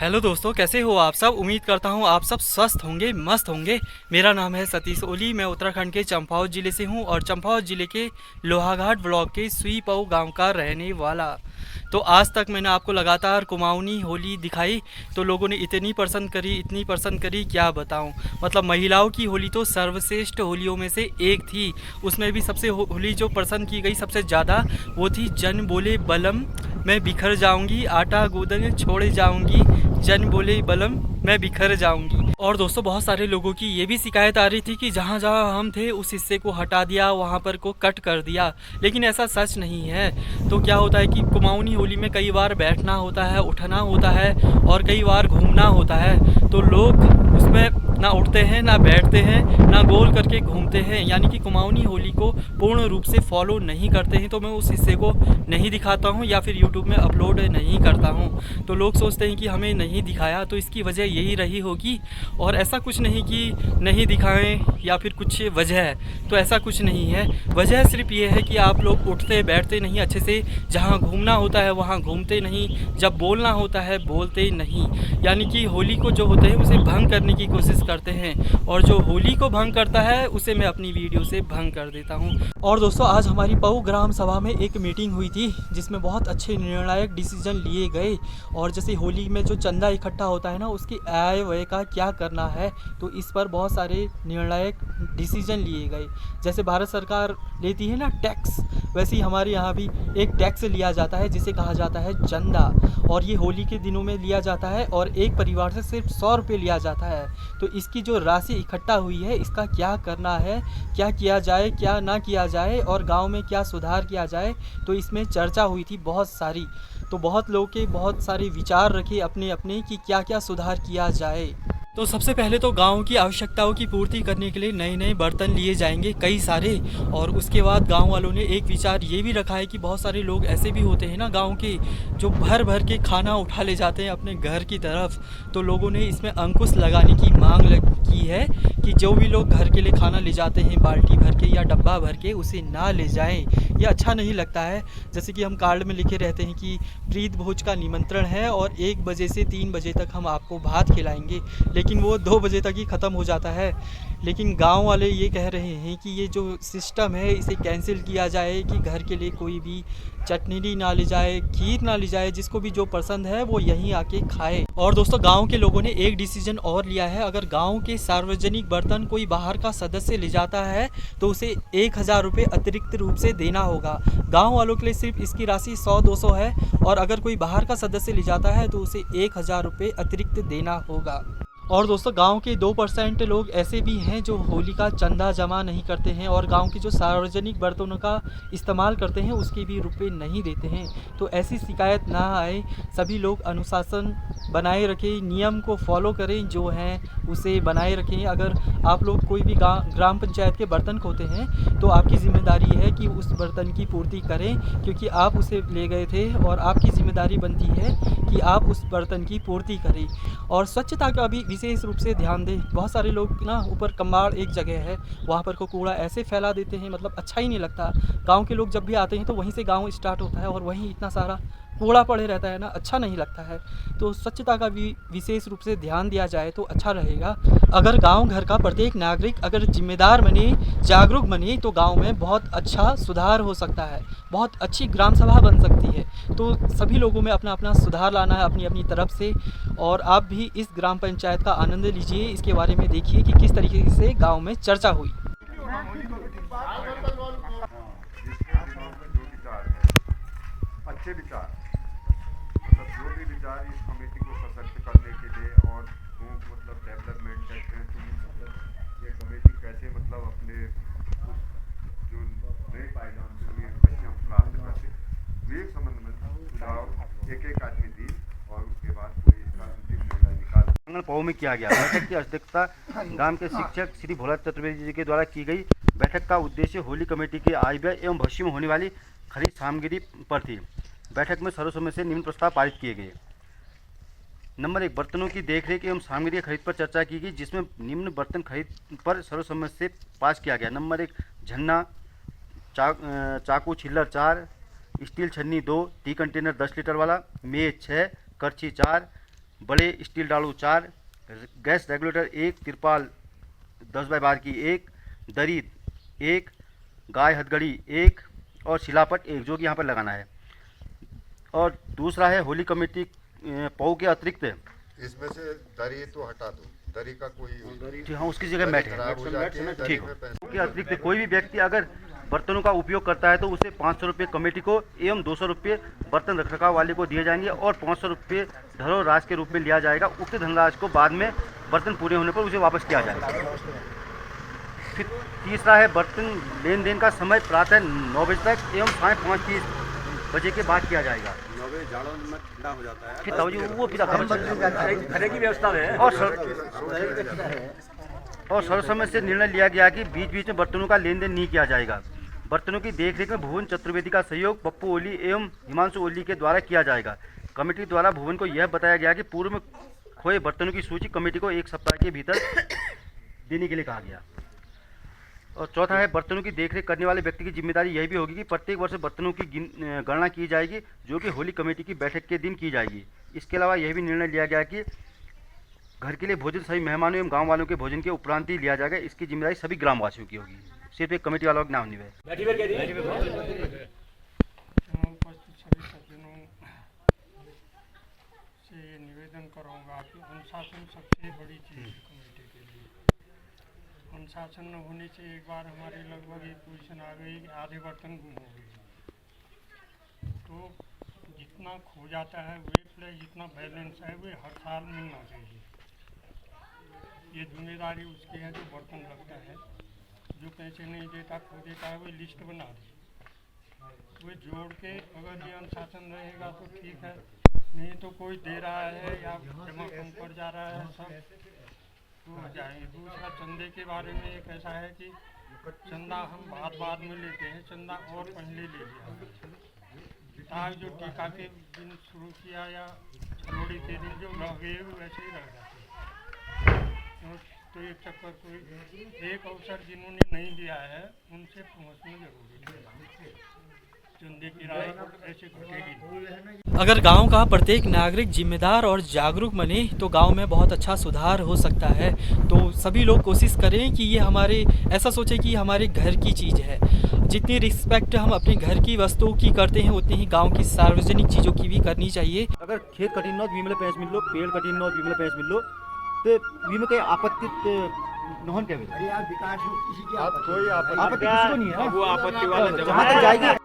Hello दोस्तों, कैसे हो आप सब। उम्मीद करता हूँ आप सब स्वस्थ होंगे, मस्त होंगे। मेरा नाम है सतीश ओली। मैं उत्तराखंड के चंपावत ज़िले से हूँ और चंपावत ज़िले के लोहाघाट ब्लॉक के सुईपाऊ गांव का रहने वाला। तो आज तक मैंने आपको लगातार कुमाऊनी होली दिखाई, तो लोगों ने इतनी पसंद करी, इतनी पसंद करी, क्या बताऊं। मतलब महिलाओं की होली तो सर्वश्रेष्ठ होलियों में से एक थी। उसमें भी सबसे होली जो पसंद की गई सबसे ज़्यादा वो थी जन बोले बलम मैं बिखर जाऊंगी, आटा गूंदन छोड़ जाऊंगी, जन बोले बलम मैं बिखर जाऊंगी। और दोस्तों, बहुत सारे लोगों की ये भी शिकायत आ रही थी कि जहाँ जहाँ हम थे उस हिस्से को हटा दिया, वहाँ पर को कट कर दिया, लेकिन ऐसा सच नहीं है। तो क्या होता है कि कुमाऊनी होली में कई बार बैठना होता है, उठना होता है और कई बार घूमना होता है। तो लोग उसमें ना उठते हैं, ना बैठते हैं, ना गोल करके घूमते हैं, यानी कि कुमाऊनी होली को पूर्ण रूप से फॉलो नहीं करते हैं। तो मैं उस हिस्से को नहीं दिखाता हूँ या फिर यूट्यूब में अपलोड नहीं करता हूँ। तो लोग सोचते हैं कि हमें नहीं दिखाया, तो इसकी वजह यही रही होगी। और ऐसा कुछ नहीं कि नहीं दिखाएं या फिर कुछ वजह है, तो ऐसा कुछ नहीं है। वजह सिर्फ ये है कि आप लोग उठते बैठते नहीं अच्छे से, जहाँ घूमना होता है वहाँ घूमते नहीं, जब बोलना होता है बोलते नहीं। यानी कि होली को जो होते हैं उसे भंग करने की कोशिश करते हैं, और जो होली को भंग करता है उसे मैं अपनी वीडियो से भंग कर देता हूँ। और दोस्तों, आज हमारी पऊ ग्राम सभा में एक मीटिंग हुई थी जिसमें बहुत अच्छे निर्णायक डिसीजन लिए गए। और जैसे होली में जो चंदा इकट्ठा होता है ना, उसकी आय व्यय का क्या करना है, तो इस पर बहुत सारे निर्णायक डिसीजन लिए गए। जैसे भारत सरकार लेती है ना टैक्स, वैसे ही हमारे यहाँ भी एक टैक्स लिया जाता है जिसे कहा जाता है चंदा। और ये होली के दिनों में लिया जाता है और एक परिवार से सिर्फ 100 रुपये लिया जाता है। तो इसकी जो राशि इकट्ठा हुई है इसका क्या करना है, क्या किया जाए, क्या ना किया जाए, और गांव में क्या सुधार किया जाए, तो इसमें चर्चा हुई थी बहुत सारी। तो बहुत लोगों के बहुत सारे विचार रखे अपने अपने कि क्या क्या सुधार किया जाए। तो सबसे पहले तो गांव की आवश्यकताओं की पूर्ति करने के लिए नए नए बर्तन लिए जाएंगे कई सारे। और उसके बाद गांव वालों ने एक विचार ये भी रखा है कि बहुत सारे लोग ऐसे भी होते हैं ना गांव के, जो भर भर के खाना उठा ले जाते हैं अपने घर की तरफ। तो लोगों ने इसमें अंकुश लगाने की मांग की है कि जो भी लोग घर के लिए खाना ले जाते हैं बाल्टी भर के या डब्बा भर के, उसे ना ले जाएं। ये अच्छा नहीं लगता है। जैसे कि हम कार्ड में लिखे रहते हैं कि प्रीत भोज का निमंत्रण है और 1 बजे से 3 बजे तक हम आपको भात खिलाएंगे, लेकिन वो 2 बजे तक ही ख़त्म हो जाता है। लेकिन गांव वाले ये कह रहे हैं कि ये जो सिस्टम है इसे कैंसिल किया जाए, कि घर के लिए कोई भी चटनी ना ले जाए, खीर ना ले जाए, जिसको भी जो पसंद है वो यहीं आके खाए। और दोस्तों, गांव के लोगों ने एक डिसीजन और लिया है। अगर गांव के सार्वजनिक बर्तन कोई बाहर का सदस्य ले जाता है तो उसे 1000 रुपये अतिरिक्त रूप से देना होगा। गांव वालों के लिए सिर्फ इसकी राशि 100-200 है, और अगर कोई बाहर का सदस्य ले जाता है तो उसे 1000 रुपये अतिरिक्त देना होगा। और दोस्तों, गांव के 2% लोग ऐसे भी हैं जो होली का चंदा जमा नहीं करते हैं और गांव के जो सार्वजनिक बर्तनों का इस्तेमाल करते हैं उसके भी रुपए नहीं देते हैं। तो ऐसी शिकायत ना आए, सभी लोग अनुशासन बनाए रखें, नियम को फॉलो करें, जो हैं उसे बनाए रखें। अगर आप लोग कोई भी ग्राम पंचायत के बर्तन खोते हैं तो आपकी ज़िम्मेदारी है कि उस बर्तन की पूर्ति करें, क्योंकि आप उसे ले गए थे और आपकी ज़िम्मेदारी बनती है कि आप उस बर्तन की पूर्ति करें। और स्वच्छता का भी विशेष रूप से ध्यान दें। बहुत सारे लोग ना, ऊपर कम्बाड़ एक जगह है वहाँ पर को कूड़ा ऐसे फैला देते हैं, मतलब अच्छा ही नहीं लगता। गांव के लोग जब भी आते हैं तो वहीं से गांव स्टार्ट होता है और वहीं इतना सारा कूड़ा पड़े रहता है ना, अच्छा नहीं लगता है। तो स्वच्छता का भी विशेष रूप से ध्यान दिया जाए तो अच्छा रहेगा। अगर गांव घर का प्रत्येक नागरिक अगर जिम्मेदार बने, जागरूक बने, तो गांव में बहुत अच्छा सुधार हो सकता है, बहुत अच्छी ग्राम सभा बन सकती है। तो सभी लोगों में अपना अपना सुधार लाना है अपनी अपनी तरफ से। और आप भी इस ग्राम पंचायत का आनंद लीजिए, इसके बारे में देखिए कि किस तरीके से गांव में चर्चा हुई। अच्छे विचार, मतलब जो भी विचार इस कमेटी को सशक्त करने के लिए और मतलब डेवलपमेंट करते हैं, तो मतलब ये कमेटी कैसे मतलब अपने जो नए पायदान से ये लक्ष्य प्राप्त करते, विवेक संबंध में सुझाव एक एक आदमी दी और उसके बाद कोई इसका अंतिम निर्णय निकाल। पौ में किया गया। बैठक की अध्यक्षता ग्राम के शिक्षक श्री भोला चतुर्वेदी जी के द्वारा की गई। बैठक का उद्देश्य होली कमेटी के आय व्यय एवं भविष्य में होने वाली खरीद सामग्री पर थी। बैठक में सर्वसम्मति से निम्न प्रस्ताव पारित किए गए। नंबर 1, बर्तनों की देखरेख एवं सामग्री खरीद पर चर्चा की गई, जिसमें निम्न बर्तन खरीद पर सर्वसम्मति से पास किया गया। नंबर 1, झन्ना, चाकू छिल्लर 4, स्टील छन्नी 2, टी कंटेनर 10 लीटर वाला, मेज 6, करछी 4, बड़े स्टील डालू 4, गैस रेगुलेटर 1, तिरपाल 10x12 की 1, दरी 1, गाय हथगड़ी 1 और शिलापट 1 जो कि यहाँ पर लगाना है। और दूसरा है होली कमेटी पौ के अतिरिक्त, इसमें से दरी तो हटा दो, दरी का कोई जी हाँ उसकी जगह मैट है, खराब हो जाती है, दरी ठीक में पैसे के अतिरिक्त कोई भी व्यक्ति अगर बर्तनों का उपयोग करता है तो उसे 500 रुपये कमेटी को एवं 200 रुपये बर्तन रखरखाव वाले को दिए जाएंगे और 500 रुपये धरोहराज के रूप में लिया जाएगा। उक्त धनराशि को बाद में बर्तन पूरे होने पर उसे वापस किया जाएगा। फिर तीसरा है बर्तन लेन देन का समय प्रातः 9 बजे तक एवं साढ़े 5:30 बजे के बाद किया जाएगा। 9 बजे झाड़ों में ठंडा हो जाता है। फिर तब वो फिर खड़े की व्यवस्था है और सर्वसम्मत से निर्णय लिया गया कि बीच बीच में बर्तनों का लेन देन नहीं किया जाएगा। बर्तनों की देखरेख में भुवन चतुर्वेदी का सहयोग पप्पू ओली एवं हिमांशु ओली के द्वारा किया जाएगा। कमेटी द्वारा भुवन को यह बताया गया कि पूर्व में खोए बर्तनों की सूची कमेटी को 1 सप्ताह के भीतर देने के लिए कहा गया। और चौथा है बर्तनों की देखरेख करने वाले व्यक्ति की जिम्मेदारी यह भी होगी कि प्रत्येक वर्ष बर्तनों की गणना की जाएगी जो कि होली कमेटी की बैठक के दिन की जाएगी। इसके अलावा यह भी निर्णय लिया गया कि घर के लिए भोजन सभी मेहमानों एवं गांव वालों के भोजन के उपरांत ही लिया जाएगा। इसकी जिम्मेदारी सभी ग्रामवासियों की होगी, सिर्फ एक कमेटी वालों का नाम नहीं है। उपस्थित सभी सज्जनों से ये निवेदन करूँगा कि अनुशासन सबसे बड़ी चीज़ है कमेटी के लिए। अनुशासन न होने से एक बार हमारे लगभग एक पोजीशन आ गई कि आधे बर्तन गुम हो गए। तो जितना खो जाता है वे प्लस जितना बैलेंस है वे हर साल मिलना चाहिए। ये जिम्मेदारी उसकी है जो बर्तन रखता है, जो पैसे नहीं देता खो देता है वे लिस्ट बना दे, वे जोड़ के अगर ये अनुशासन रहेगा तो ठीक है, नहीं तो कोई दे रहा है या जमा कम पड़ जा रहा है सब तो हो जाएंगे। दूसरा चंदे के बारे में एक ऐसा है कि चंदा हम बाद में लेते हैं, चंदा और पहले ले लिया ताकि जो टीका के दिन शुरू किया या लोहड़ी के दिन जो रह गए वैसे ही रह जाते हैं। तो एक चक्कर कोई एक अवसर जिन्होंने नहीं दिया है उनसे पहुँचना जरूरी है। चंदे की राय ऐसे घटेगी। अगर गांव का प्रत्येक नागरिक जिम्मेदार और जागरूक बने तो गांव में बहुत अच्छा सुधार हो सकता है। तो सभी लोग कोशिश करें कि ये हमारे ऐसा सोचें कि हमारे घर की चीज़ है। जितनी रिस्पेक्ट हम अपने घर की वस्तुओं की करते हैं उतनी ही गांव की सार्वजनिक चीज़ों की भी करनी चाहिए। अगर खेत कठिन न विमल पैस मिल लो, पेड़ कठिन न विमल पैस मिल लो तो विमल के आपत्ति नहन क्या विकास किसी की आप कोई आपत्ति किसी को नहीं है। वो आपत्ति वाला जहाँ तक जाएगी